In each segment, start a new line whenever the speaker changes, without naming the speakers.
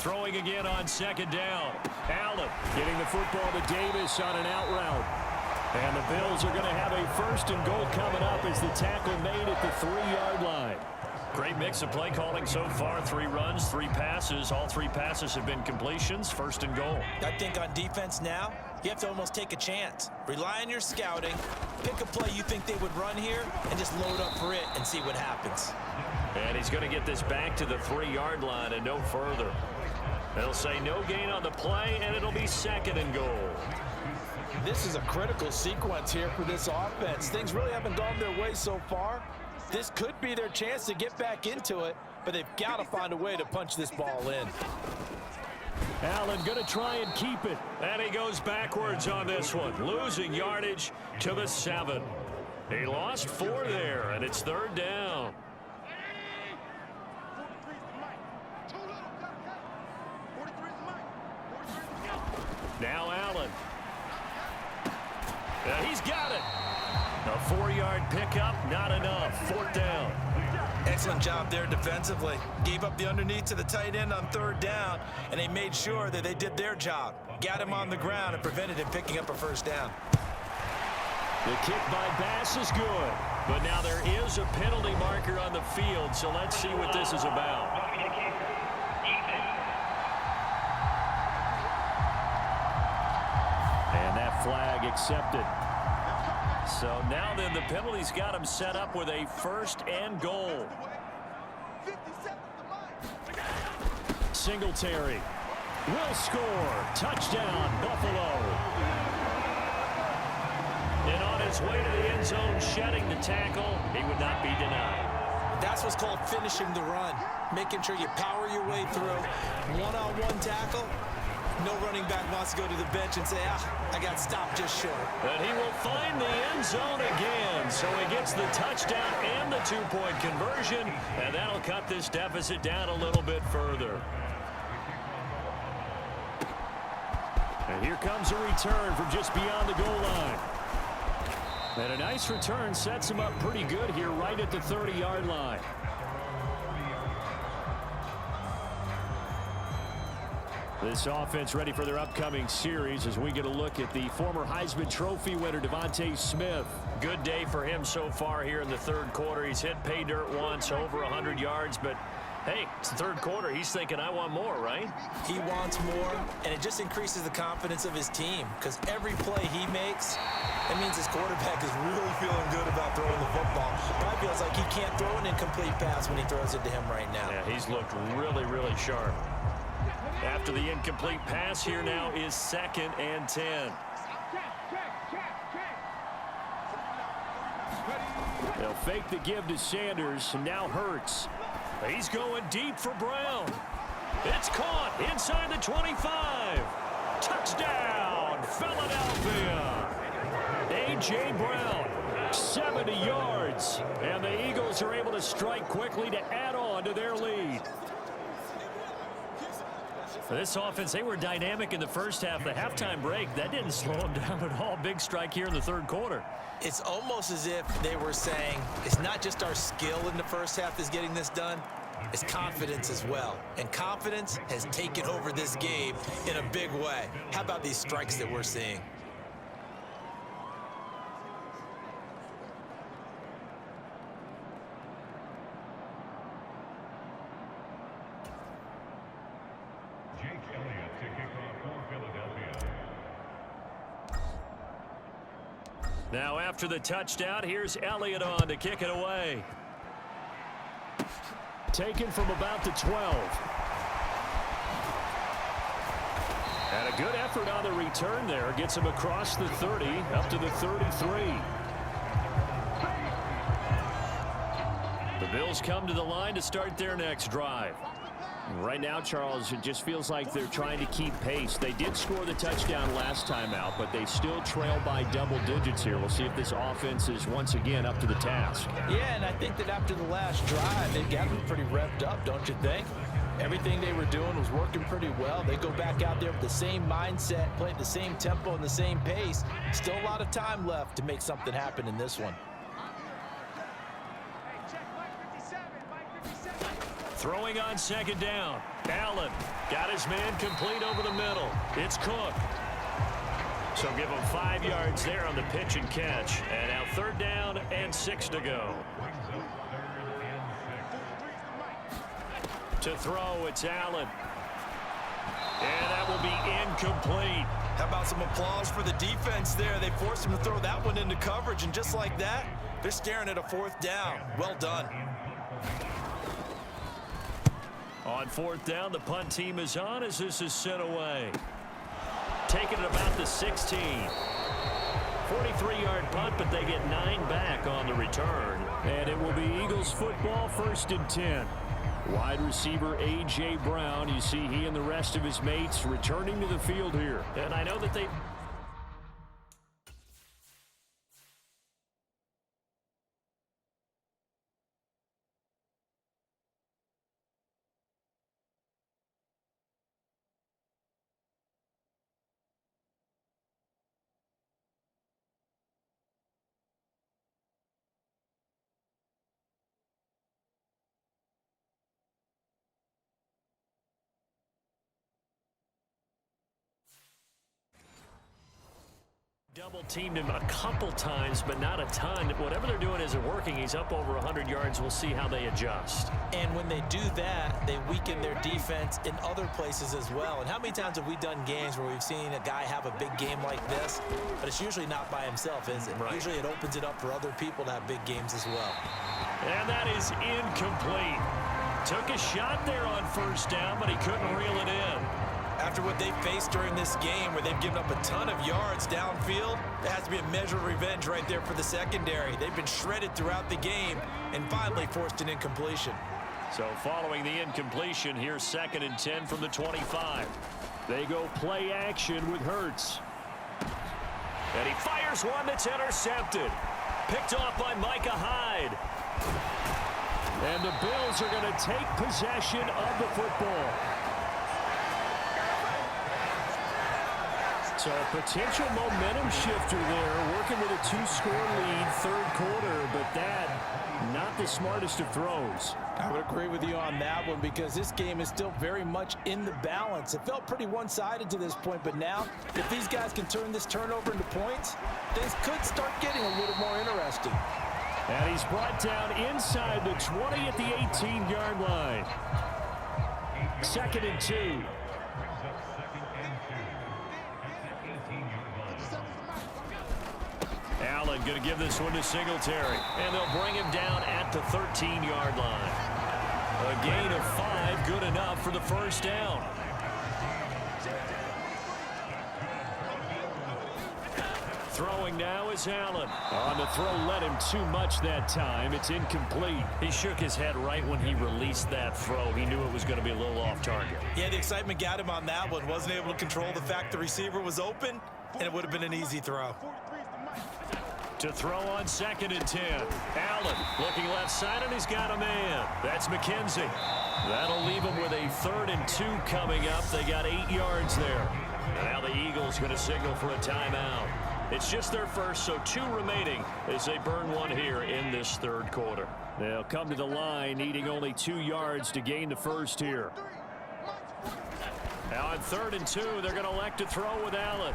throwing again on second down. Allen getting the football to Davis on an out route. And the Bills are going to have a first and goal coming up as the tackle made at the 3-yard line. Great mix of play calling so far. 3 runs, 3 passes. All 3 passes have been completions. First and goal.
I think on defense now, you have to almost take a chance. Rely on your scouting. Pick a play you think they would run here and just load up for it and see what happens.
And he's going to get this back to the 3-yard line and no further. They'll say no gain on the play, and it'll be second and goal.
This is a critical sequence here for this offense. Things really haven't gone their way so far. This could be their chance to get back into it, but they've got to find a way to punch this ball in.
Allen going to try and keep it. And he goes backwards on this one, losing yardage to the 7. He lost 4 there, and it's 3rd down. Now Allen. He's got it. A 4-yard pickup, not enough. 4th down.
Excellent job there defensively. Gave up the underneath to the tight end on 3rd down, and they made sure that they did their job. Got him on the ground and prevented him picking up a 1st down.
The kick by Bass is good. But now there is a penalty marker on the field, so let's see what this is about. And that flag accepted. So now then the penalty's got him set up with a 1st and goal. Singletary will score. Touchdown, Buffalo. And on his way to the end zone, shedding the tackle, he would not be denied.
That's what's called finishing the run. Making sure you power your way through. One-on-one tackle. No running back wants to go to the bench and say, I got stopped just short.
But he will find the end zone again. So he gets the touchdown and the 2-point conversion. And that'll cut this deficit down a little bit further. And here comes a return from just beyond the goal line. And a nice return sets him up pretty good here right at the 30-yard line. This offense ready for their upcoming series as we get a look at the former Heisman Trophy winner, Devontae Smith. Good day for him so far here in the 3rd quarter. He's hit pay dirt once, over 100 yards, but hey, it's the 3rd quarter. He's thinking, I want more, right?
He wants more, and it just increases the confidence of his team because every play he makes, it means his quarterback is really feeling good about throwing the football. Probably feels like he can't throw an incomplete pass when he throws it to him right now.
Yeah, he's looked really, really sharp. After the incomplete pass, here now is 2nd and 10. They'll fake the give to Sanders, and now Hurts. He's going deep for Brown. It's caught inside the 25. Touchdown, Philadelphia. A.J. Brown, 70 yards. And the Eagles are able to strike quickly to add on to their lead. For this offense, they were dynamic in the first half. The halftime break, that didn't slow them down at all. Big strike here in the 3rd quarter.
It's almost as if they were saying, it's not just our skill in the first half that's getting this done, it's confidence as well. And confidence has taken over this game in a big way. How about these strikes that we're seeing?
Now after the touchdown, here's Elliott on to kick it away. Taken from about the 12. And a good effort on the return there. Gets him across the 30, up to the 33. The Bills come to the line to start their next drive. Right now, Charles, it just feels like they're trying to keep pace. They did score the touchdown last time out, but they still trail by double digits here. We'll see if this offense is once again up to the task.
Yeah, and I think that after the last drive, they got them pretty revved up, don't you think? Everything they were doing was working pretty well. They go back out there with the same mindset, play at the same tempo and the same pace. Still a lot of time left to make something happen in this one.
Throwing on 2nd down. Allen got his man complete over the middle. It's Cook. So give him 5 yards there on the pitch and catch. And now 3rd down and 6 to go. To throw, it's Allen. And that will be incomplete.
How about some applause for the defense there? They forced him to throw that one into coverage, and just like that, they're staring at a 4th down. Well done.
On 4th down, the punt team is on as this is sent away. Taking it about the 16. 43-yard punt, but they get 9 back on the return. And it will be Eagles football, 1st and 10. Wide receiver A.J. Brown, you see he and the rest of his mates returning to the field here. And I know that they... Double-teamed him a couple times, but not a ton. Whatever they're doing isn't working. He's up over 100 yards. We'll see how they adjust.
And when they do that, they weaken their defense in other places as well. And how many times have we done games where we've seen a guy have a big game like this, but it's usually not by himself, is it? Right. Usually it opens it up for other people to have big games as well.
And that is incomplete. Took a shot there on 1st down, but he couldn't reel it in.
After what they faced during this game where they've given up a ton of yards downfield, there has to be a measure of revenge right there for the secondary. They've been shredded throughout the game and finally forced an incompletion.
So following the incompletion, here's 2nd and 10 from the 25. They go play action with Hurts. And he fires one that's intercepted. Picked off by Micah Hyde. And the Bills are going to take possession of the football. So a potential momentum shifter there, working with a 2-score lead, 3rd quarter, but that, not the smartest of throws.
I would agree with you on that one because this game is still very much in the balance. It felt pretty one-sided to this point, but now, if these guys can turn this turnover into points, things could start getting a little more interesting.
And he's brought down inside the 20 at the 18-yard line. 2nd and 2. Allen going to give this one to Singletary. And they'll bring him down at the 13-yard line. A gain of 5, good enough for the 1st down. Throwing now is Allen. On the throw, led him too much that time. It's incomplete. He shook his head right when he released that throw. He knew it was going to be a little off target.
Yeah, the excitement got him on that one. Wasn't able to control the fact the receiver was open, and it would have been an easy throw.
To throw on 2nd and 10. Allen looking left side, and he's got a man. That's McKenzie. That'll leave him with a 3rd and 2 coming up. They got 8 yards there. And now the Eagles going to signal for a timeout. It's just their first, so 2 remaining as they burn one here in this 3rd quarter. They'll come to the line, needing only 2 yards to gain the first here. Now on 3rd and 2, they're going to elect to throw with Allen.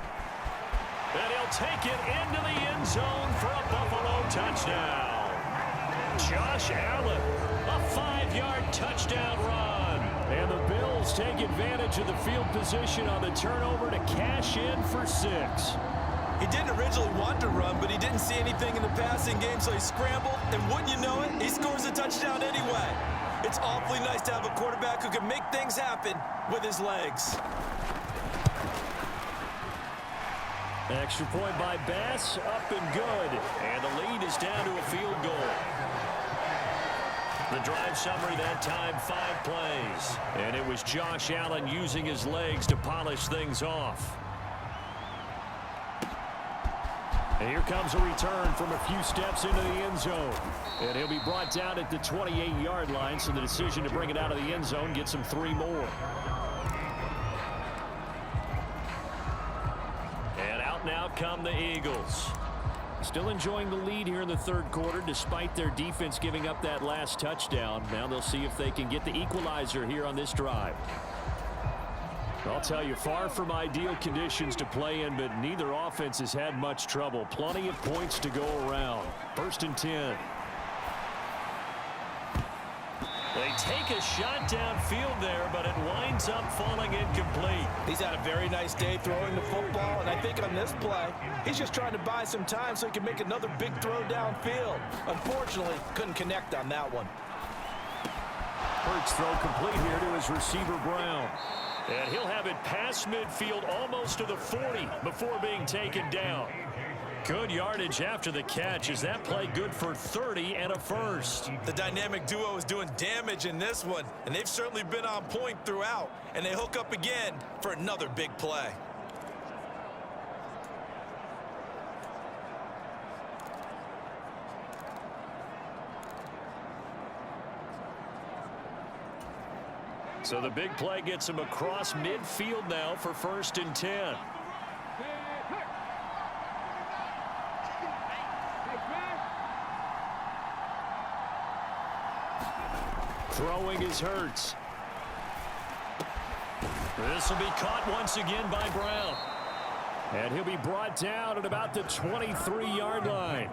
And he'll take it into the end zone for a Buffalo touchdown. Josh Allen, a 5-yard touchdown run. And the Bills take advantage of the field position on the turnover to cash in for 6.
He didn't originally want to run, but he didn't see anything in the passing game, so he scrambled, and wouldn't you know it, he scores a touchdown anyway. It's awfully nice to have a quarterback who can make things happen with his legs.
Extra point by Bass, up and good. And the lead is down to a field goal. The drive summary that time, 5 plays. And it was Josh Allen using his legs to polish things off. And here comes a return from a few steps into the end zone. And he'll be brought down at the 28-yard line, so the decision to bring it out of the end zone gets him 3 more. And out now come the Eagles. Still enjoying the lead here in the third quarter despite their defense giving up that last touchdown. Now they'll see if they can get the equalizer here on this drive. I'll tell you, far from ideal conditions to play in, but neither offense has had much trouble. Plenty of points to go around. 1st and 10. They take a shot downfield there, but it winds up falling incomplete.
He's had a very nice day throwing the football, and I think on this play, he's just trying to buy some time so he can make another big throw downfield. Unfortunately, couldn't connect on that one.
Hurts throw complete here to his receiver, Brown. And he'll have it past midfield almost to the 40 before being taken down. Good yardage after the catch. Is that play good for 30 and a first?
The dynamic duo is doing damage in this one, and they've certainly been on point throughout. And they hook up again for another big play.
So the big play gets him across midfield now for 1st and 10. Throwing is Hurts. This will be caught once again by Brown. And he'll be brought down at about the 23-yard line.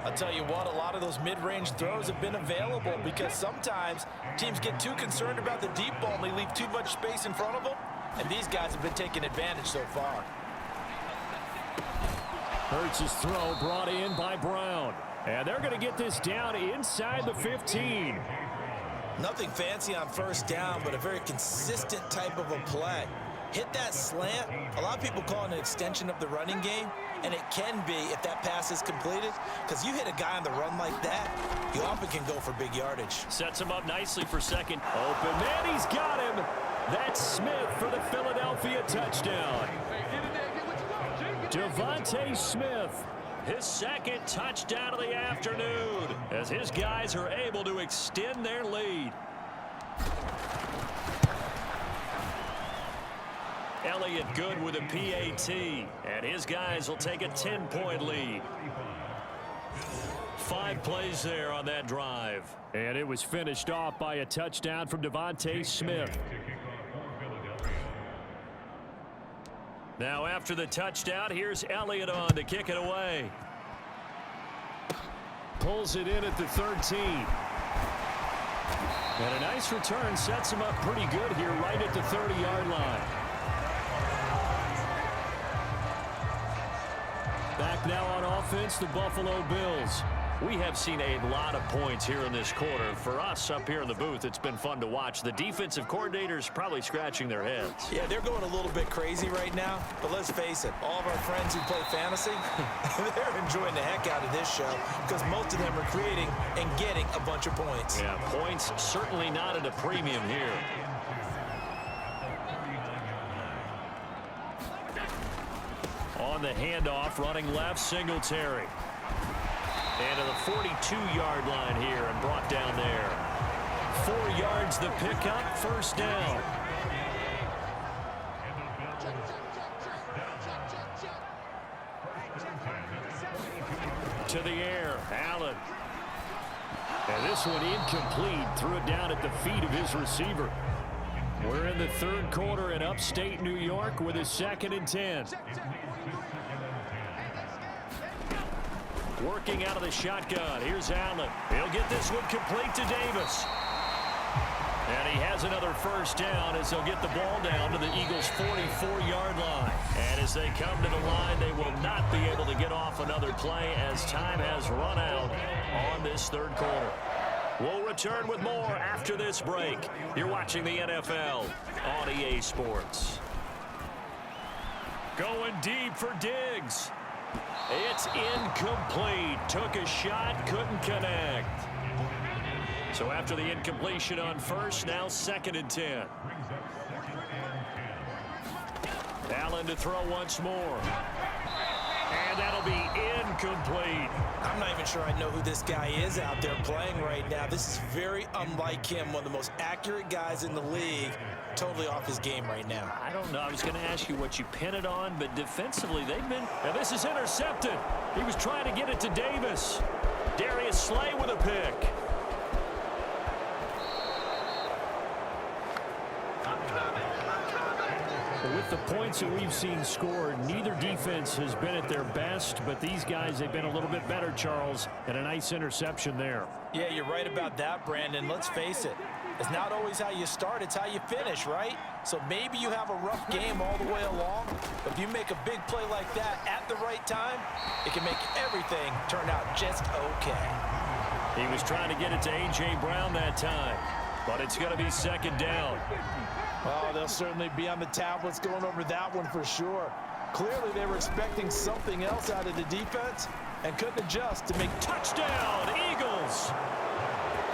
I'll tell you what, a lot of those mid-range throws have been available because sometimes teams get too concerned about the deep ball and they leave too much space in front of them. And these guys have been taking advantage so far.
Hurts' throw brought in by Brown. And they're going to get this down inside the 15.
Nothing fancy on 1st down, but a very consistent type of a play. Hit that slant. A lot of people call it an extension of the running game, and it can be if that pass is completed, because you hit a guy on the run like that, you often can go for big yardage.
Sets him up nicely for second. Open man, he's got him. That's Smith for the Philadelphia touchdown. Devontae Smith, his 2nd touchdown of the afternoon, as his guys are able to extend their lead. Elliott good with a PAT, and his guys will take a 10-point lead. 5 plays there on that drive. And it was finished off by a touchdown from Devontae Smith. Now after the touchdown, here's Elliott on to kick it away. Pulls it in at the 13. And a nice return sets him up pretty good here right at the 30-yard line. Back now on offense, the Buffalo Bills. We have seen a lot of points here in this quarter. For us up here in the booth, it's been fun to watch. The defensive coordinators probably scratching their heads.
Yeah, they're going a little bit crazy right now, but let's face it, all of our friends who play fantasy, they're enjoying the heck out of this show because most of them are creating and getting a bunch of points.
Yeah, points certainly not at a premium here. On the handoff, running left, Singletary. And to the 42-yard line here and brought down there. 4 yards the pickup, 1st down. To the air, Allen. And this one incomplete, threw it down at the feet of his receiver. We're in the 3rd quarter in upstate New York with a 2nd and 10. Working out of the shotgun. Here's Allen. He'll get this one complete to Davis. And he has another 1st down as they'll get the ball down to the Eagles' 44-yard line. And as they come to the line, they will not be able to get off another play as time has run out on this 3rd quarter. We'll return with more after this break. You're watching the NFL on EA Sports. Going deep for Diggs. It's incomplete. Took a shot, couldn't connect. So after the incompletion on 1st, now 2nd and 10. Allen to throw once more. And that'll be incomplete.
I'm not even sure I know who this guy is out there playing right now. This is very unlike him, one of the most accurate guys in the league. Totally off his game right now.
I don't know. I was going to ask you what you pin it on, but defensively they've been... And this is intercepted. He was trying to get it to Davis. Darius Slay with a pick. With the points that we've seen scored, neither defense has been at their best, but these guys, they've been a little bit better, Charles, and a nice interception there.
Yeah, you're right about that, Brandon. Let's face it. It's not always how you start, it's how you finish, right? So maybe you have a rough game all the way along, but if you make a big play like that at the right time, it can make everything turn out just okay.
He was trying to get it to A.J. Brown that time, but it's going to be second down.
Oh, they'll certainly be on the tablets going over that one for sure. Clearly, they were expecting something else out of the defense and couldn't adjust to make
touchdown, Eagles.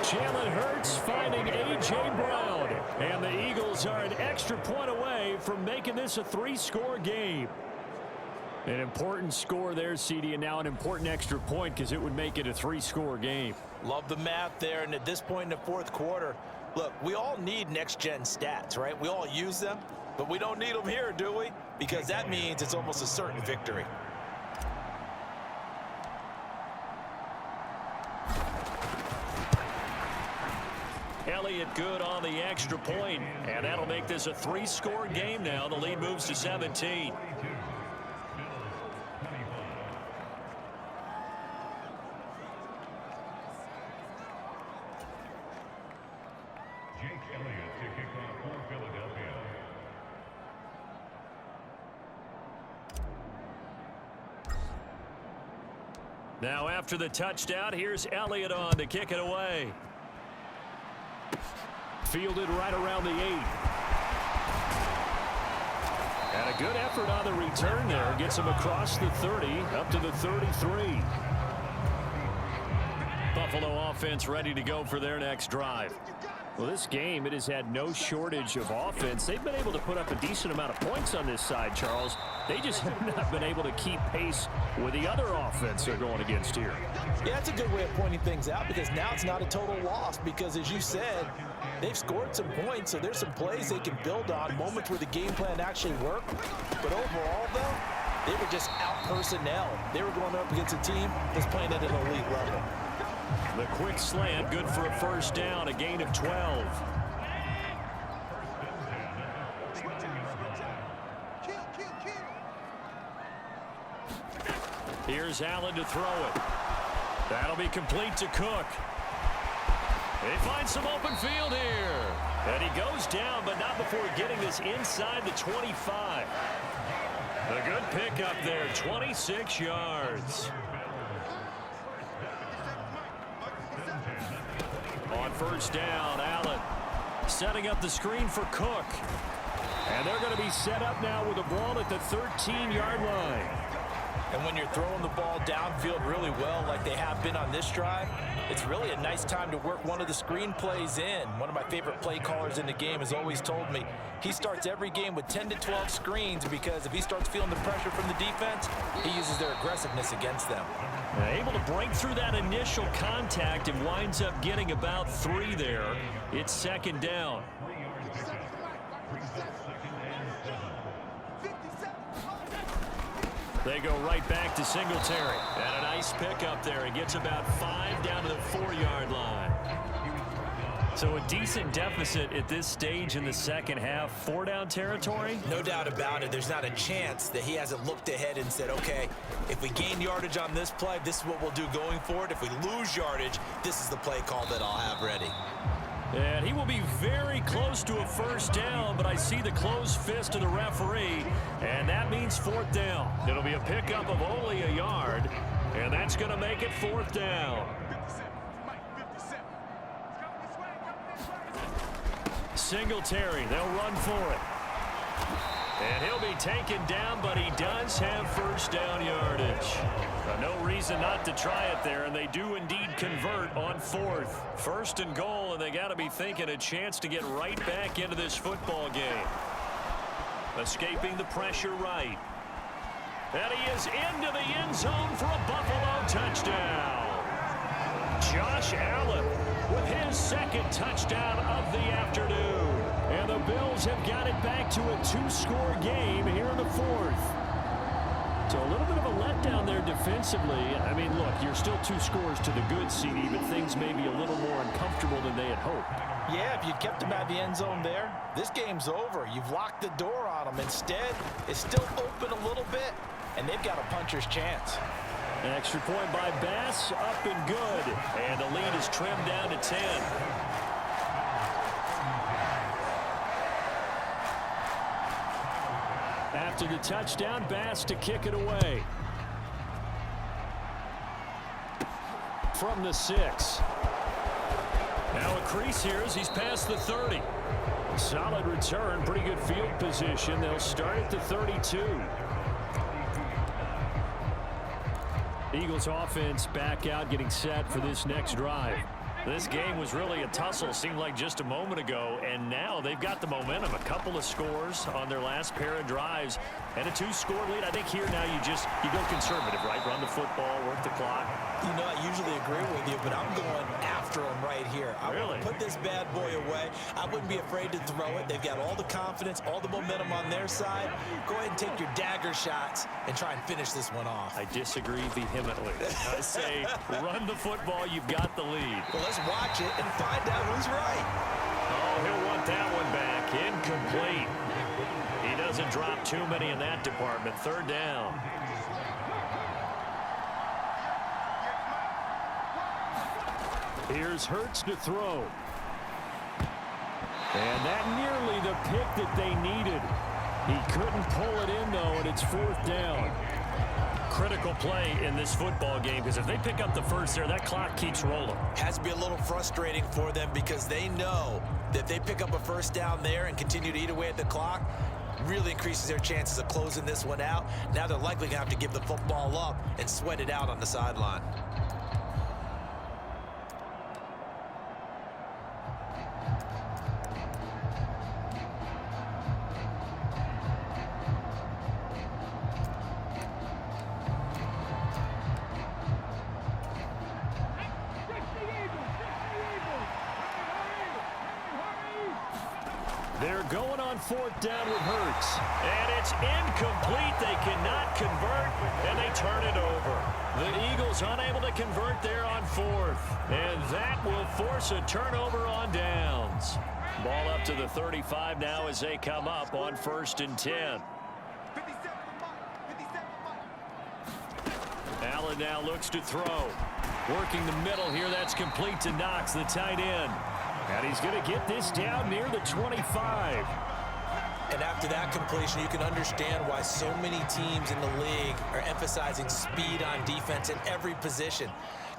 Jalen Hurts finding A.J. Brown, and the Eagles are an extra point away from making this a three-score game. An important score there, CD, and now an important extra point because it would make it a three-score game.
Love the math there, and at this point in the fourth quarter, look, we all need next-gen stats, right? We all use them, but we don't need them here, do we? Because that means it's almost a certain victory.
Elliott good on the extra point, and that'll make this a three-score game now. The lead moves to 17. Now after the touchdown, here's Elliott on to kick it away. Fielded right around the 8. And a good effort on the return there. Gets him across the 30, up to the 33. Buffalo offense ready to go for their next drive. Well, this game, it has had no shortage of offense. They've been able to put up a decent amount of points on this side, Charles. They just have not been able to keep pace with the other offense they're going against here.
Yeah, that's a good way of pointing things out because now it's not a total loss because, as you said, they've scored some points, so there's some plays they can build on, moments where the game plan actually worked. But overall, though, they were just out-personnel. They were going up against a team that's playing at an elite level.
The quick slant, good for a first down, a gain of 12. Here's Allen to throw it. That'll be complete to Cook. They find some open field here. And he goes down, but not before getting this inside the 25. A good pickup there, 26 yards. On first down, Allen setting up the screen for Cook. And they're going to be set up now with the ball at the 13-yard line.
And when you're throwing the ball downfield really well like they have been on this drive, it's really a nice time to work one of the screen plays in. One of my favorite play callers in the game has always told me he starts every game with 10 to 12 screens because if he starts feeling the pressure from the defense, he uses their aggressiveness against them.
Able to break through that initial contact and winds up getting about 3 there. It's second down. They go right back to Singletary. And a nice pickup there. He gets about 5 down to the 4-yard line. So a decent deficit at this stage in the second half. 4-down territory?
No doubt about it. There's not a chance that he hasn't looked ahead and said, okay, if we gain yardage on this play, this is what we'll do going forward. If we lose yardage, this is the play call that I'll have ready.
And he will be very close to a first down, but I see the closed fist of the referee, and that means 4th down. It'll be a pickup of only a yard, and that's going to make it 4th down. Singletary, they'll run for it. And he'll be taken down, but he does have first down yardage. No reason not to try it there, and they do indeed convert on 4th. 1st and goal, and they got to be thinking a chance to get right back into this football game. Escaping the pressure right. And he is into the end zone for a Buffalo touchdown. Josh Allen with his second touchdown of the afternoon. And the Bills have got it back to a two-score game here in the fourth. So a little bit of a letdown there defensively. I mean, look, you're still 2 scores to the good, CD, but things may be a little more uncomfortable than they had hoped.
Yeah, if you kept them at the end zone there, this game's over. You've locked the door on them. Instead, it's still open a little bit, and they've got a puncher's chance.
An extra point by Bass, up and good. And the lead is trimmed down to 10. After the touchdown, Bass to kick it away. From the 6. Now a crease here as he's past the 30. Solid return, pretty good field position. They'll start at the 32. Eagles offense back out, getting set for this next drive. This game was really a tussle, seemed like just a moment ago, and now they've got the momentum. A couple of scores on their last pair of drives and a 2-score lead. I think here now you go conservative, right? Run the football, work the clock.
You know, I usually agree with you, but I'm going after him right here. I
Really?
want to put this bad boy away. I wouldn't be afraid to throw it. They've got all the confidence, all the momentum on their side. Go ahead and take your dagger shots and try and finish this one off.
I disagree vehemently. I say run the football, you've got the lead.
Well, let's watch it and find out who's right.
Oh, he'll want that one back. Incomplete. He doesn't drop too many in that department. Third down. Here's Hurts to throw. And that nearly the pick that they needed. He couldn't pull it in, though, and it's 4th down. Critical play in this football game, because if they pick up the first there, that clock keeps rolling.
Has to be a little frustrating for them because they know that if they pick up a first down there and continue to eat away at the clock, really increases their chances of closing this one out. Now they're likely going to have to give the football up and sweat it out on the sideline.
They're going on 4th down with Hurts. And it's incomplete. They cannot convert, and they turn it over. The Eagles unable to convert there on 4th. And that will force a turnover on downs. Ball up to the 35 now as they come up on 1st and 10. Allen now looks to throw. Working the middle here. That's complete to Knox, the tight end. And he's going to get this down near the 25.
And after that completion, you can understand why so many teams in the league are emphasizing speed on defense in every position.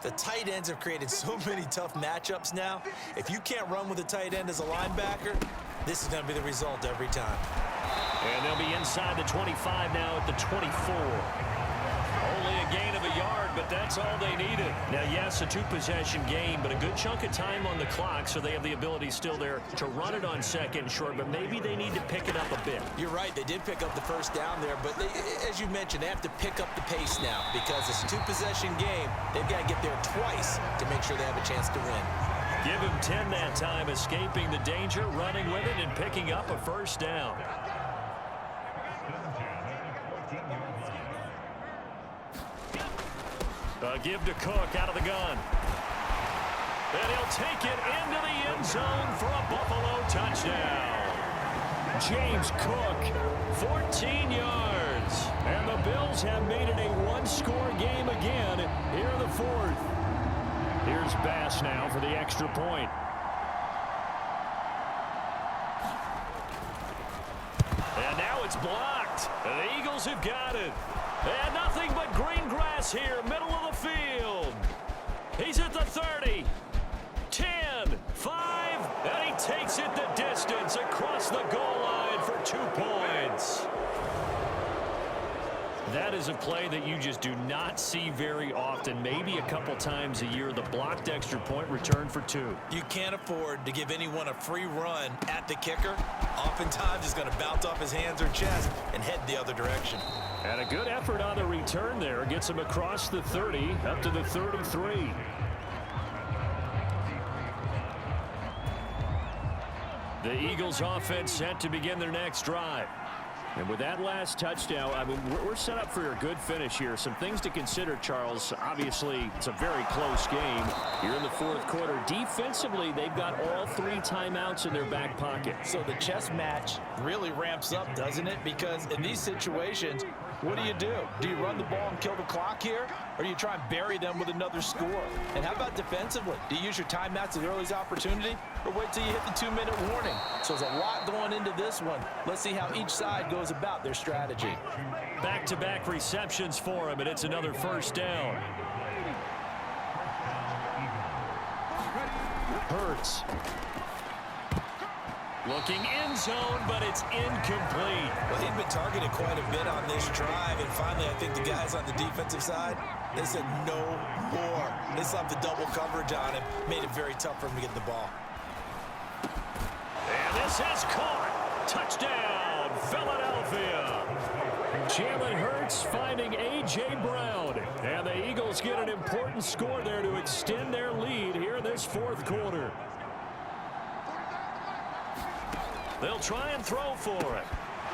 The tight ends have created so many tough matchups now. If you can't run with a tight end as a linebacker, this is going to be the result every time.
And they'll be inside the 25 now at the 24. Only a gain of a yard, but that's all they needed. Now, yes, a 2-possession game, but a good chunk of time on the clock, so they have the ability still there to run it on 2nd and short, but maybe they need to pick it up a bit.
You're right. They did pick up the first down there, but as you mentioned, they have to pick up the pace now because it's a 2-possession game. They've got to get there twice to make sure they have a chance to win.
Give him 10 that time, escaping the danger, running with it, and picking up a first down. Give to Cook out of the gun. And he'll take it into the end zone for a Buffalo touchdown. James Cook, 14 yards. And the Bills have made it a 1-score game again here in the 4th. Here's Bass now for the extra point. And now it's blocked. The Eagles have got it. And nothing but green grass here, middle of the field. He's at the 30, 10, 5, and he takes it the distance across the goal line for 2 points. That is is a play that you just do not see very often, maybe a couple times a year. The blocked extra point return for 2.
You can't afford to give anyone a free run at the kicker. Oftentimes, he's going to bounce off his hands or chest and head the other direction.
And a good effort on the return there. Gets him across the 30, up to the 33. The Eagles offense set to begin their next drive. And with that last touchdown, I mean, we're set up for a good finish here. Some things to consider, Charles. Obviously, it's a very close game here in the fourth quarter. Defensively, they've got all 3 timeouts in their back pocket.
So the chess match really ramps up, doesn't it? Because in these situations, what do? Do you run the ball and kill the clock here? Or do you try and bury them with another score? And how about defensively? Do you use your timeouts at earliest opportunity? Or wait till you hit the 2-minute warning? So there's a lot going into this one. Let's see how each side goes about their strategy.
Back-to-back receptions for him, and it's another first down. Hurts. Looking end zone, but it's incomplete.
Well, he'd been targeted quite a bit on this drive, and finally I think the guys on the defensive side, they said no more. They slapped the double coverage on him, made it very tough for him to get the ball.
And this is caught. Touchdown, Philadelphia. Jalen Hurts finding A.J. Brown. And the Eagles get an important score there to extend their lead here in this fourth quarter. They'll try and throw for it.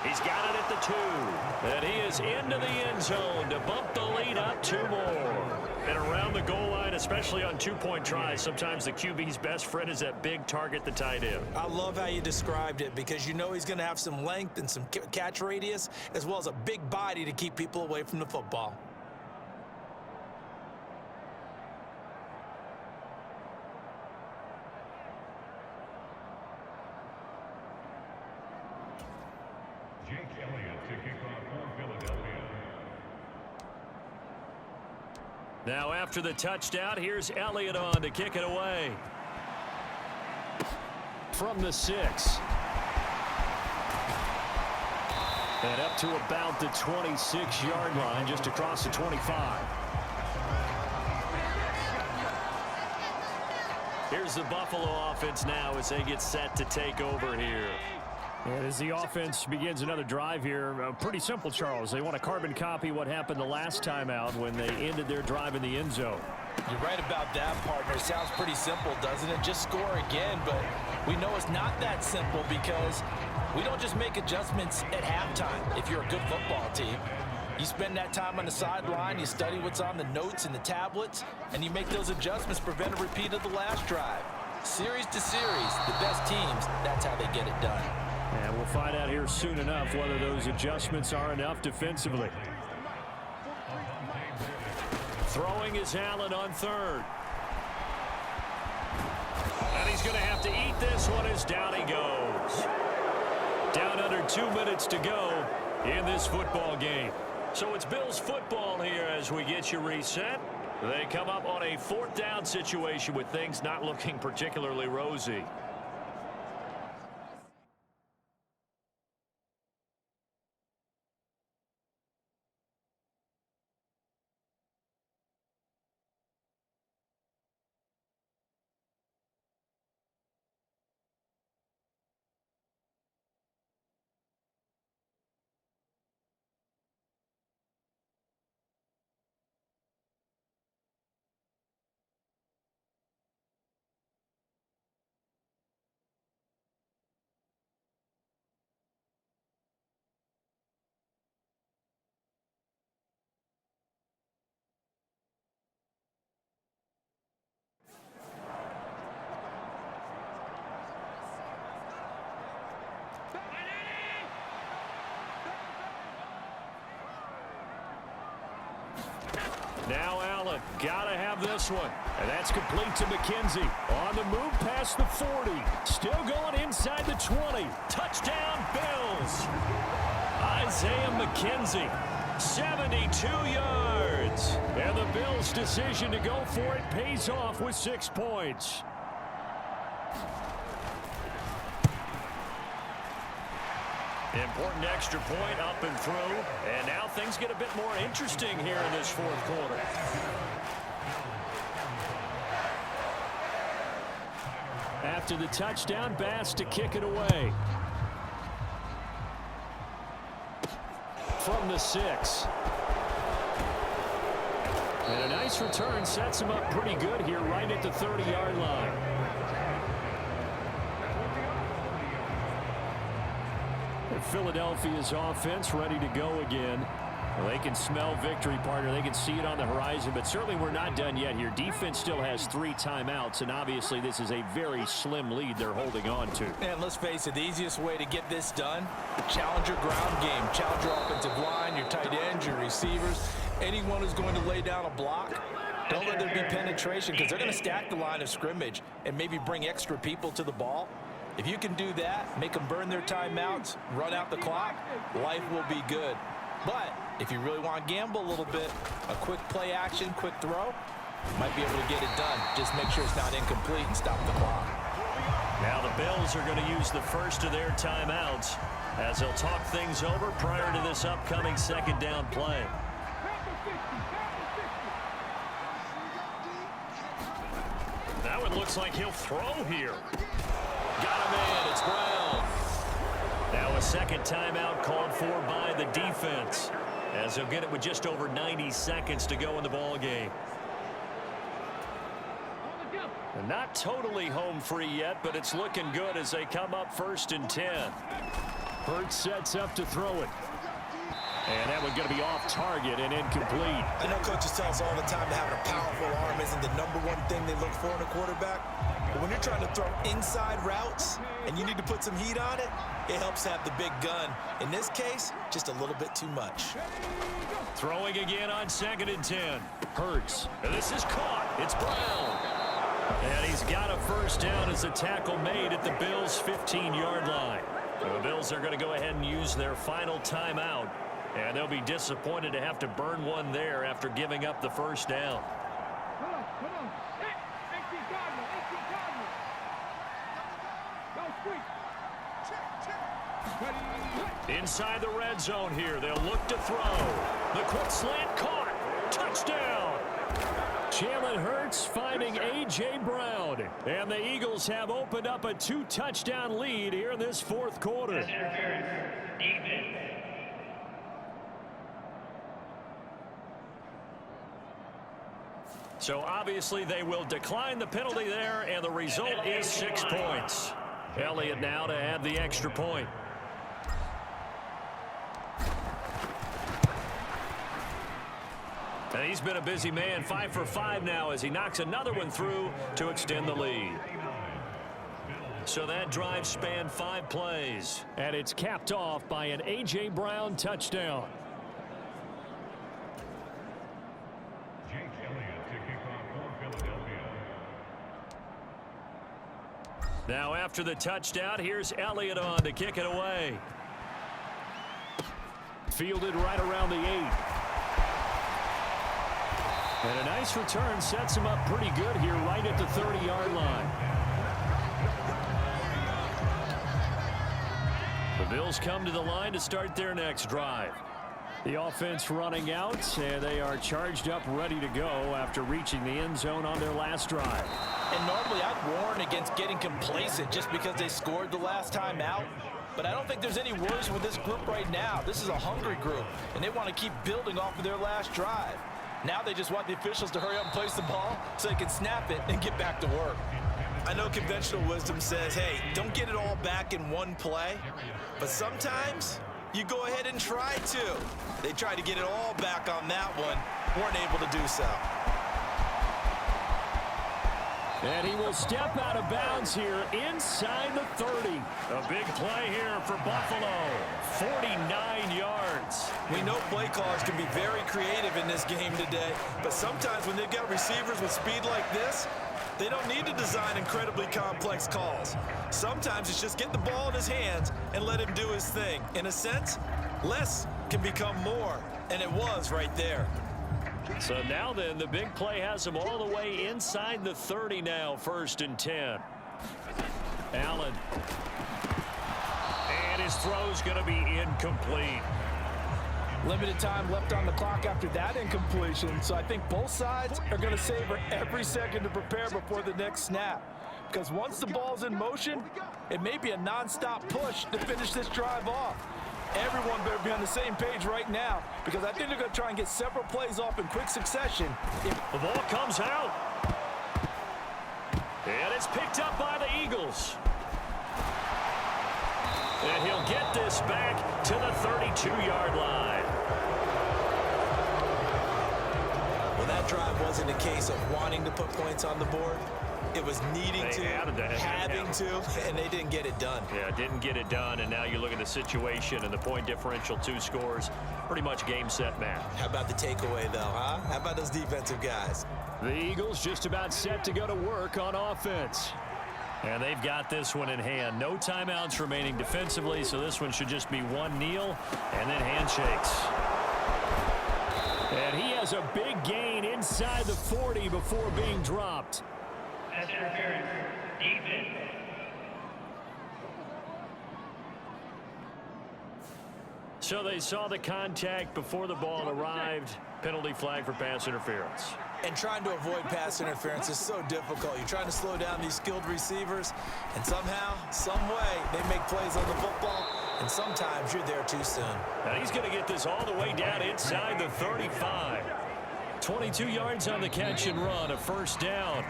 He's got it at the 2. And he is into the end zone to bump the lead up 2 more. And around the goal line, especially on 2-point tries, sometimes the QB's best friend is that big target, the tight end.
I love how you described it because you know he's going to have some length and some catch radius as well as a big body to keep people away from the football.
Now after the touchdown, here's Elliott on to kick it away. From the 6. And up to about the 26-yard line, just across the 25. Here's the Buffalo offense now as they get set to take over here. And as the offense begins another drive here, pretty simple, Charles. They want to carbon copy what happened the last time out when they ended their drive in the end zone.
You're right about that, partner. It sounds pretty simple, doesn't it? Just score again, but we know it's not that simple because we don't just make adjustments at halftime if you're a good football team. You spend that time on the sideline, you study what's on the notes and the tablets, and you make those adjustments to prevent a repeat of the last drive. Series to series, the best teams, that's how they get it done.
And we'll find out here soon enough whether those adjustments are enough defensively. Throwing is Allen on 3rd. And he's going to have to eat this one as down he goes. Down under 2 minutes to go in this football game. So it's Bills football here as we get you reset. They come up on a 4th down situation with things not looking particularly rosy. Now Allen, gotta have this one. And that's complete to McKenzie. On the move past the 40. Still going inside the 20. Touchdown, Bills. Isaiah McKenzie, 72 yards. And the Bills' decision to go for it pays off with 6 points. Important extra point up and through. And now things get a bit more interesting here in this fourth quarter. After the touchdown, Bass to kick it away. From the 6. And a nice return sets him up pretty good here right at the 30-yard line. And Philadelphia's offense ready to go again. Well, they can smell victory, partner. They can see it on the horizon, but certainly we're not done yet here. Defense still has 3 timeouts, and obviously this is a very slim lead they're holding on to.
And let's face it, the easiest way to get this done, challenge your ground game. Challenge your offensive line, your tight ends, your receivers, anyone who's going to lay down a block. Don't let there be penetration because they're going to stack the line of scrimmage and maybe bring extra people to the ball. If you can do that, make them burn their timeouts, run out the clock, life will be good. But if you really want to gamble a little bit, a quick play action, quick throw, might be able to get it done. Just make sure it's not incomplete and stop the clock.
Now the Bills are going to use the first of their timeouts as they'll talk things over prior to this upcoming second down play. Now it looks like he'll throw here. Got him in. It's Brown. Now a second timeout called for by the defense as they'll get it with just over 90 seconds to go in the ball game. And not totally home free yet, but it's looking good as they come up 1st and 10. Hurts sets up to throw it. And that one's going to be off target and incomplete.
I know coaches tell us all the time that having a powerful arm isn't the #1 thing they look for in a quarterback. But when you're trying to throw inside routes and you need to put some heat on it, it helps have the big gun. In this case, just a little bit too much.
Throwing again on 2nd and 10. Hurts. And this is caught. It's Brown. And he's got a first down as the tackle made at the Bills' 15-yard line. The Bills are going to go ahead and use their final timeout. And they'll be disappointed to have to burn one there after giving up the first down. Inside the red zone here, they'll look to throw. The quick slant caught. Touchdown. Jalen Hurts finding A.J. Brown. And the Eagles have opened up a 2-touchdown lead here in this fourth quarter. So obviously they will decline the penalty there, and the result is 6 points. Elliott now to add the extra point. And he's been a busy man, 5 for 5 now as he knocks another one through to extend the lead. So that drive spanned 5 plays, and it's capped off by an A.J. Brown touchdown. Now after the touchdown, here's Elliott on to kick it away. Fielded right around the 8. And a nice return sets him up pretty good here right at the 30-yard line. The Bills come to the line to start their next drive. The offense running out, and they are charged up, ready to go after reaching the end zone on their last drive.
And normally I'd warn against getting complacent just because they scored the last time out. But I don't think there's any worries with this group right now. This is a hungry group, and they want to keep building off of their last drive. Now they just want the officials to hurry up and place the ball so they can snap it and get back to work.
I know conventional wisdom says, hey, don't get it all back in one play. But sometimes you go ahead and try to. They tried to get it all back on that one. Weren't able to do so.
And he will step out of bounds here inside the 30. A big play here for Buffalo. 49 yards.
We know play callers can be very creative in this game today, but sometimes when they've got receivers with speed like this, they don't need to design incredibly complex calls. Sometimes it's just get the ball in his hands and let him do his thing. In a sense, less can become more, and it was right there.
So now then, the big play has him all the way inside the 30 now, 1st and 10. Allen. And his His throw's going to be incomplete.
Limited time left on the clock after that incompletion, so I think both sides are going to savor every second to prepare before the next snap. Because once the ball's in motion, it may be a non-stop push to finish this drive off. Everyone better be on the same page right now, because I think they're going to try and get several plays off in quick succession.
The ball comes out. And it's picked up by the Eagles. And he'll get this back to the 32-yard line.
Well, that drive wasn't a case of wanting to put points on the board. It was needing to, having to, and they didn't get it done.
Yeah, didn't get it done, and now you look at the situation and the point differential, 2 scores, pretty much game, set, match.
How about the takeaway, though, huh? How about those defensive guys?
The Eagles just about set to go to work on offense. And they've got this one in hand. No timeouts remaining defensively, so this one should just be one kneel and then handshakes. And he has a big gain inside the 40 before being dropped.
Pass interference, defense.
So they saw the contact before the ball arrived. Penalty flag for pass interference.
And trying to avoid pass interference is so difficult. You're trying to slow down these skilled receivers, and somehow, some way, they make plays on the football, and sometimes you're there too soon.
And he's going to get this all the way down inside the 35. 22 yards on the catch and run, a first down.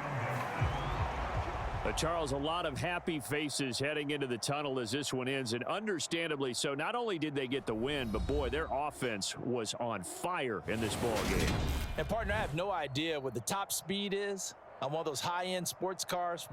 But Charles, a lot of happy faces heading into the tunnel as this one ends, and understandably so. Not only did they get the win, but boy, their offense was on fire in this ball game.
And partner, I have no idea what the top speed is on one of those high-end sports cars.